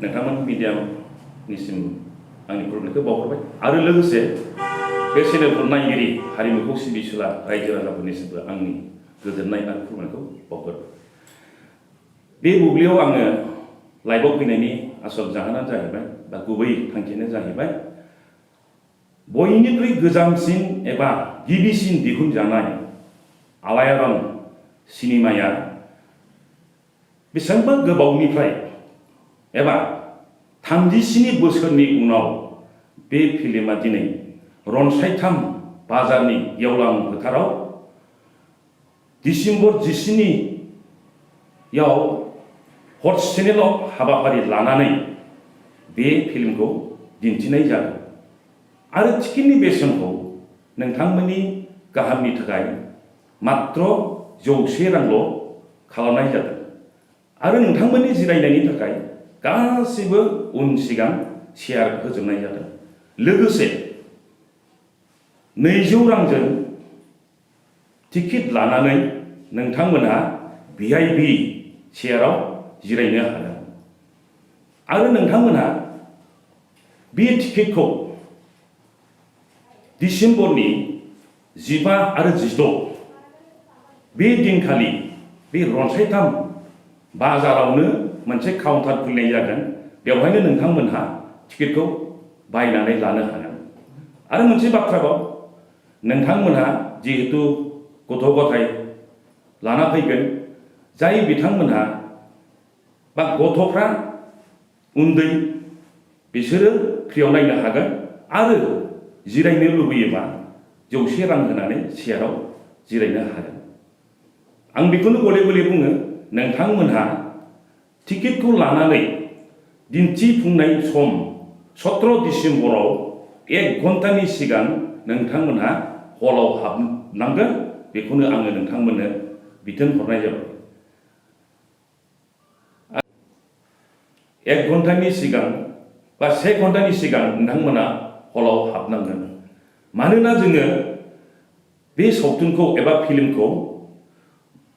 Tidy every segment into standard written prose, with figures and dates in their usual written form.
नोंथांमोन मिडियानिसिम आंनि खुलुमनायखौ बावहरबाय आरो लोगोसे बे चेनेलखौ नायगिरि हारिमुखौ सिबिसुला रायजो राजाफोरनिसिमबो आंनि गोजोननाय आरो खुलुमनायखौ बावहरबाय। बे बुब्लियाव आङो लाइभआव फैनायनि आसल जाहोनानो जाहैबाय बा गुबै थांखियानो जाहैबाय बयनिख्रुइ गोजामसिन एबा गिबिसिन दिहुनजानाय आलायारन सिनेमाया बेसेबांबा गोबावनिफ्राय एबा 37 बोसोरनि उनाव बे फिल्मा दिनै रनसायथाम बाजारनि गेवलां फोथाराव डिसेम्बर 17 आव हरसेनिल' हाबाफारि लानानै बे फिल्मखौ दिन्थिनाय जादों आरो टिकेटनि बेसेनखौ नोंथांमोननि गाहामनि थाखाय मात्र 100 रांल' खालामनाय जादों आरो नोंथांमोननि जिरायनायनि थाखाय गासिबो उन सिगां चेयार होजोबनाय जादों। लोगोसे 200 रांजों टिकेट लानानै नोंथांमोनहा VIP चेयाराव जिरायनो हागोन आरो नोंथांमोनहा बे टिकेटखौ डिसेम्बरनि 15 आरो 16 बे दिनखालि बे रनसायथाम बाजारावनो मोनसे काउन्टार खुलिनाय जागोन। बेवहायनो नोंथांमोनहा टिकेटखौ बायनानै लानो हागोन आरो मोनसे बाथ्राबाव नोंथांमोनहा जिहेतु गथ' गथाय लाना फैगोन जाय बिथांमोनहा बा गथ'फ्रा उन्दै बिसोरो फ्रियाव नायनो हागोन आरो जिरायनो लुबैयोबा 100 रां होनानै चेयाराव जिरायनो हागोन। आं बेखौनो गले गले बुङो नोंथांमोनहा टिकेटखौ लानानै दिन्थिफुंनाय सम 17 डिसेम्बराव 1 घन्टानि सिगां नोंथांमोनहा हलाव हाबनांगोन बेखौनो आङो नोंथांमोननो बिथोन हरनाय जाबाय। 1 घन्टानि सिगां बा 1 घन्टानि सिगां नोंथांमोना हलाव हाबनांगोन मानोना जोङो बे सावथुनखौ एबा फिल्मखौ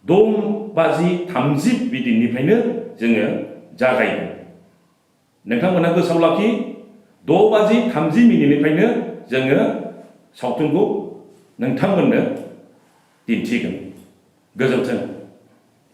6:30 बिदिनिफ्रायनो जोङो जागायगोन। नोंथांमोना गोसोआव लाखि 6:30 जोङो सावथुनखौ नोंथांमोननो दिन्थिगोन। गोजोन्थों।